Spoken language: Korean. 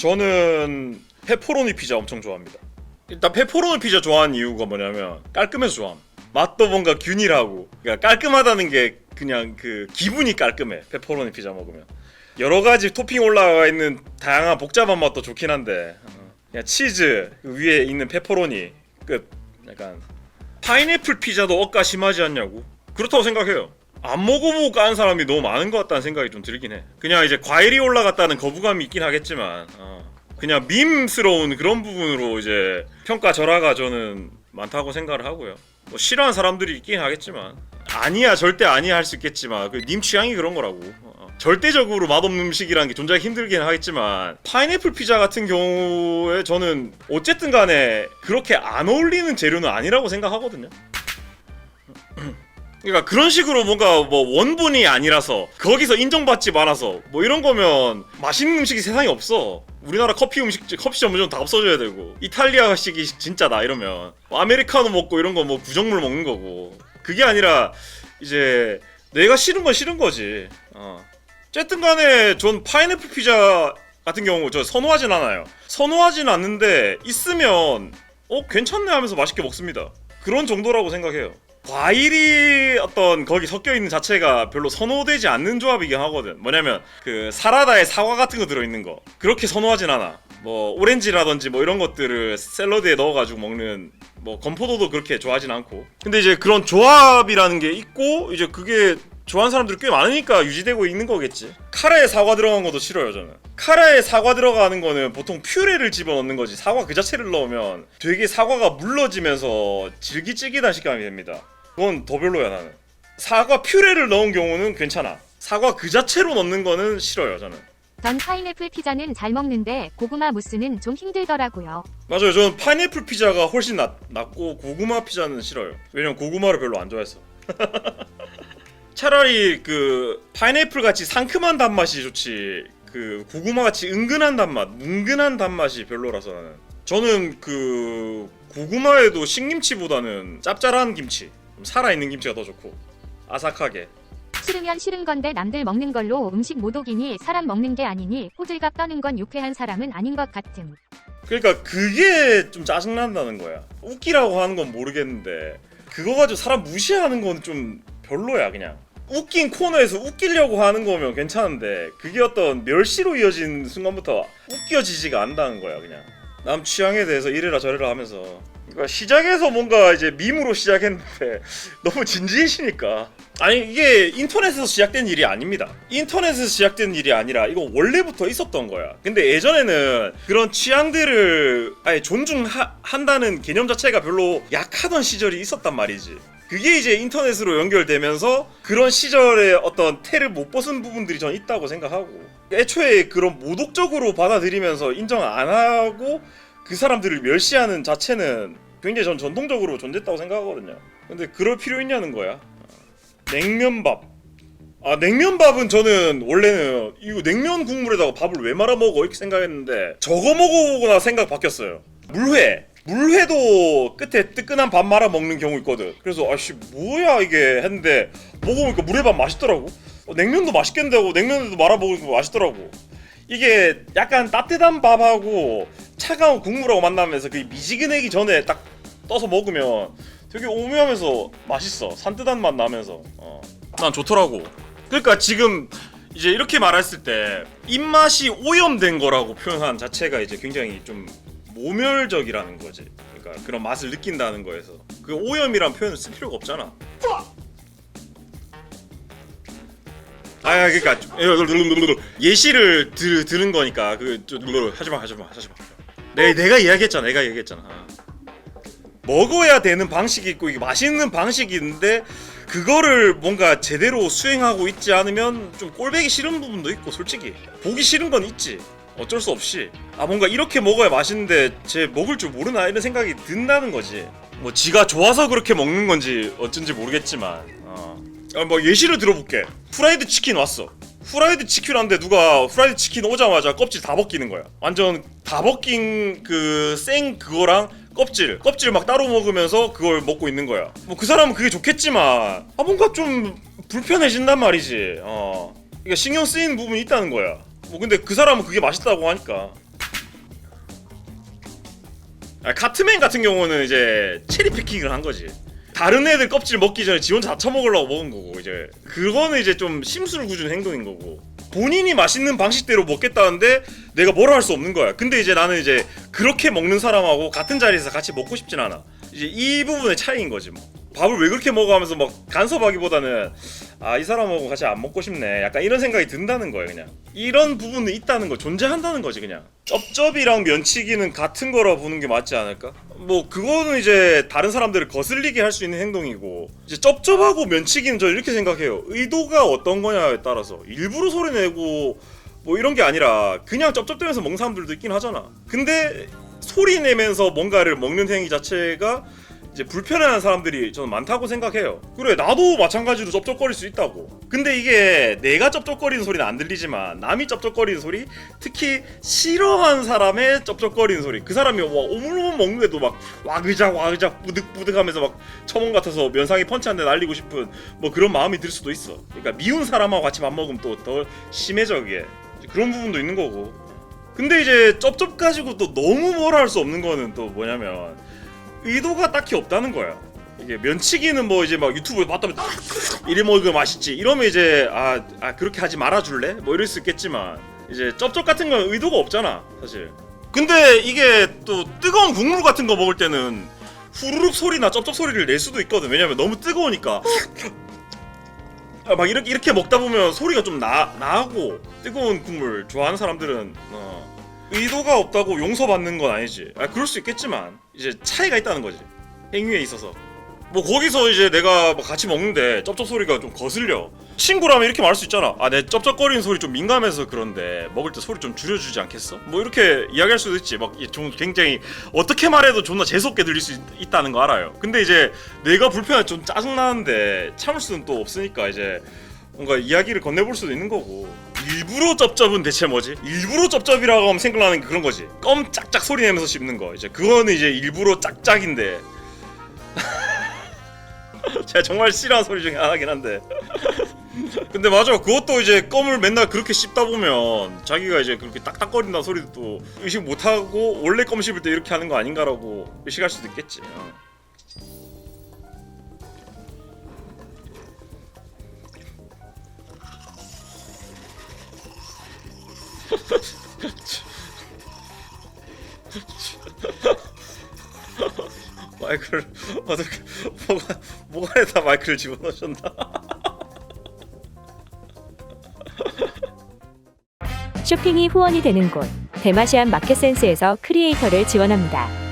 저는 페퍼로니 피자 엄청 좋아합니다. 일단 페퍼로니 피자 좋아하는 이유가 뭐냐면 깔끔해서 좋아함. 맛도 뭔가 균일하고, 그러니까 깔끔하다는 게 그냥 그 기분이 깔끔해. 페퍼로니 피자 먹으면 여러 가지 토핑 올라가 있는 다양한 복잡한 맛도 좋긴 한데 그냥 치즈 위에 있는 페퍼로니 끝. 약간 파인애플 피자도 억까 심하지 않냐고? 그렇다고 생각해요. 안 먹어보고 까는 사람이 너무 많은 것 같다는 생각이 좀 들긴 해. 그냥 이제 과일이 올라갔다는 거부감이 있긴 하겠지만 그냥 밈스러운 그런 부분으로 이제 평가절하가 저는 많다고 생각을 하고요. 뭐 싫어하는 사람들이 있긴 하겠지만 아니야 절대 아니야 할 수 있겠지만 그 님 취향이 그런 거라고. 절대적으로 맛없는 음식이라는 게 존재하기 힘들긴 하겠지만 파인애플 피자 같은 경우에 저는 어쨌든 간에 그렇게 안 어울리는 재료는 아니라고 생각하거든요. 그러니까 그런 식으로 뭔가 뭐 원본이 아니라서 거기서 인정받지 말아서 뭐 이런 거면 맛있는 음식이 세상에 없어. 우리나라 커피 음식집, 커피 전문점 다 없어져야 되고 이탈리아식이 진짜다 이러면 뭐 아메리카노 먹고 이런 거 뭐 구정물 먹는 거고. 그게 아니라 이제 내가 싫은 건 싫은 거지. 어쨌든 간에 전 파인애플 피자 같은 경우 저 선호하진 않아요. 선호하진 않는데 있으면 괜찮네 하면서 맛있게 먹습니다. 그런 정도라고 생각해요. 과일이 어떤 거기 섞여 있는 자체가 별로 선호되지 않는 조합이긴 하거든. 뭐냐면 그 사라다에 사과 같은 거 들어있는 거 그렇게 선호하진 않아. 뭐 오렌지라든지 뭐 이런 것들을 샐러드에 넣어가지고 먹는 뭐 건포도도 그렇게 좋아하진 않고. 근데 이제 그런 조합이라는 게 있고 이제 그게 좋아하는 사람들이 꽤 많으니까 유지되고 있는 거겠지. 카레에 사과 들어간 것도 싫어요 저는. 카레에 사과 들어가는 거는 보통 퓨레를 집어넣는 거지 사과 그 자체를 넣으면 되게 사과가 물러지면서 질기찌개한 식감이 됩니다. 그건 더 별로야 나는. 사과 퓨레를 넣은 경우는 괜찮아. 사과 그 자체로 넣는 거는 싫어요 저는. 전 파인애플 피자는 잘 먹는데 고구마 무스는 좀 힘들더라고요. 맞아요. 저는 파인애플 피자가 훨씬 낫고 고구마 피자는 싫어요. 왜냐면 고구마를 별로 안 좋아해서. 차라리 그 파인애플 같이 상큼한 단맛이 좋지 그 고구마 같이 은근한 단맛, 뭉근한 단맛이 별로라서 나는. 저는 그 고구마에도 신김치보다는 짭짤한 김치, 좀 살아있는 김치가 더 좋고 아삭하게. 싫으면 싫은 건데 남들 먹는 걸로 음식 모독이니 사람 먹는 게 아니니 호들갑 떠는 건 유쾌한 사람은 아닌 것 같음. 그러니까 그게 좀 짜증난다는 거야. 웃기라고 하는 건 모르겠는데 그거 가지고 사람 무시하는 건 좀 별로야 그냥. 웃긴 코너에서 웃기려고 하는 거면 괜찮은데 그게 어떤 멸시로 이어진 순간부터 웃겨지지가 않다는 거야 그냥. 남 취향에 대해서 이래라 저래라 하면서. 그러니까 시작해서 뭔가 이제 밈으로 시작했는데 너무 진지해지니까. 아니 이게 인터넷에서 시작된 일이 아닙니다. 인터넷에서 시작된 일이 아니라 이거 원래부터 있었던 거야. 근데 예전에는 그런 취향들을 아예 존중한다는 개념 자체가 별로 약하던 시절이 있었단 말이지. 그게 이제 인터넷으로 연결되면서 그런 시절의 어떤 테를 못 벗은 부분들이 전 있다고 생각하고, 애초에 그런 모독적으로 받아들이면서 인정 안 하고 그 사람들을 멸시하는 자체는 굉장히 전 전통적으로 존재했다고 생각하거든요. 근데 그럴 필요 있냐는 거야. 냉면밥. 냉면밥은 저는 원래는 이거 냉면 국물에다가 밥을 왜 말아 먹어 이렇게 생각했는데 저거 먹어보고 나 생각 바뀌었어요. 물회도 끝에 뜨끈한 밥 말아 먹는 경우 있거든. 그래서 아씨 뭐야 이게 했는데 먹어보니까 물회밥 맛있더라고. 냉면도 맛있겠는데 하고 냉면에도 말아 먹으니까 맛있더라고. 이게 약간 따뜻한 밥하고 차가운 국물하고 만나면서 그 미지근하기 전에 딱 떠서 먹으면 되게 오묘하면서 맛있어. 산뜻한 맛 나면서 난 좋더라고. 그러니까 지금 이제 이렇게 말했을 때 입맛이 오염된 거라고 표현한 자체가 이제 굉장히 좀 모멸적이라는 거지. 그러니까 그런 맛을 느낀다는 거에서 그 오염이란 표현을 쓸 필요가 없잖아. 그러니까 예시를 들은 거니까 하지마. 내가 이야기했잖아. 먹어야 되는 방식이 있고 이게 맛있는 방식이 있는데 그거를 뭔가 제대로 수행하고 있지 않으면 좀 꼴보기 싫은 부분도 있고 솔직히 보기 싫은 건 있지. 어쩔 수 없이 뭔가 이렇게 먹어야 맛있는데 쟤 먹을 줄 모르나 이런 생각이 든다는 거지. 뭐 지가 좋아서 그렇게 먹는 건지 어쩐지 모르겠지만 뭐 예시를 들어볼게. 프라이드 치킨 왔어. 프라이드 치킨 왔는데 누가 프라이드 치킨 오자마자 껍질 다 벗기는 거야. 완전 다 벗긴 그 생 그거랑 껍질 막 따로 먹으면서 그걸 먹고 있는 거야. 뭐 그 사람은 그게 좋겠지만 뭔가 좀 불편해진단 말이지. 그러니까 신경 쓰이는 부분이 있다는 거야. 뭐 근데 그 사람은 그게 맛있다고 하니까 카트맨 같은 경우는 이제 체리 피킹을 한 거지. 다른 애들 껍질 먹기 전에 지 혼자 다 처먹으려고 먹은 거고, 이제 그거는 이제 좀 심술 굳은 행동인 거고, 본인이 맛있는 방식대로 먹겠다는데 내가 뭐라 할 수 없는 거야. 근데 이제 나는 이제 그렇게 먹는 사람하고 같은 자리에서 같이 먹고 싶진 않아. 이제 이 부분의 차이인 거지 뭐. 밥을 왜 그렇게 먹어 하면서 막 간섭하기보다는 아, 이 사람하고 같이 안 먹고 싶네, 약간 이런 생각이 든다는 거야. 그냥 이런 부분이 있다는 거, 존재한다는 거지. 그냥 쩝쩝이랑 면치기는 같은 거라 보는 게 맞지 않을까? 뭐 그거는 이제 다른 사람들을 거슬리게 할 수 있는 행동이고, 이제 쩝쩝하고 면치기는 저 이렇게 생각해요. 의도가 어떤 거냐에 따라서 일부러 소리 내고 뭐 이런 게 아니라 그냥 쩝쩝대면서 먹는 사람들도 있긴 하잖아. 근데 소리 내면서 뭔가를 먹는 행위 자체가 이제 불편해하는 사람들이 저는 많다고 생각해요. 그래, 나도 마찬가지로 쩝쩝거릴 수 있다고. 근데 이게 내가 쩝쩝거리는 소리는 안 들리지만 남이 쩝쩝거리는 소리, 특히 싫어하는 사람의 쩝쩝거리는 소리, 그 사람이 오물오물 먹는데도 막 와그작 뿌득뿌득하면서 막 처먹 같아서 면상에 펀치 한 대 날리고 싶은 뭐 그런 마음이 들 수도 있어. 그러니까 미운 사람하고 같이 밥 먹으면 또 더 심해져. 그게 그런 부분도 있는 거고. 근데 이제 쩝쩝 가지고 또 너무 뭐라 할 수 없는 거는 또 뭐냐면 의도가 딱히 없다는 거야. 이게 면치기는 뭐 이제 막 유튜브에 봤다면 이래 먹으면 맛있지, 이러면 이제 그렇게 하지 말아줄래? 뭐 이럴 수 있겠지만, 이제 쩝쩝 같은 건 의도가 없잖아 사실. 근데 이게 또 뜨거운 국물 같은 거 먹을 때는 후루룩 소리나 쩝쩝 소리를 낼 수도 있거든. 왜냐면 너무 뜨거우니까 막 이렇게 먹다 보면 소리가 좀 나고, 뜨거운 국물 좋아하는 사람들은 의도가 없다고 용서받는 건 아니지. 그럴 수 있겠지만 이제 차이가 있다는 거지, 행위에 있어서. 뭐 거기서 이제 내가 뭐 같이 먹는데 쩝쩝 소리가 좀 거슬려, 친구라면 이렇게 말할 수 있잖아. 내 쩝쩝거리는 소리 좀 민감해서 그런데 먹을 때 소리 좀 줄여주지 않겠어? 뭐 이렇게 이야기할 수도 있지. 막 좀 굉장히 어떻게 말해도 존나 재수없게 들릴 수 있다는 거 알아요. 근데 이제 내가 불편해, 좀 짜증나는데 참을 수는 또 없으니까 이제 뭔가 이야기를 건네볼 수도 있는 거고. 일부러 쩝쩝은 대체 뭐지? 일부러 쩝쩝이라고 하면 생각나는 게 그런 거지. 껌 짝짝 소리 내면서 씹는 거. 이제 그거는 이제 일부러 짝짝인데 제가 정말 싫어하는 소리 중에 하나긴 한데 근데 맞아, 그것도 이제 껌을 맨날 그렇게 씹다 보면 자기가 이제 그렇게 딱딱거린다는 소리도 또 의식 못하고 원래 껌 씹을 때 이렇게 하는 거 아닌가라고 의식할 수도 있겠지. 마이크를 어떻게 뭐가에다 마이크를 집어넣으셨나? 쇼핑이 후원이 되는 곳 대마시안 마켓센스에서 크리에이터를 지원합니다.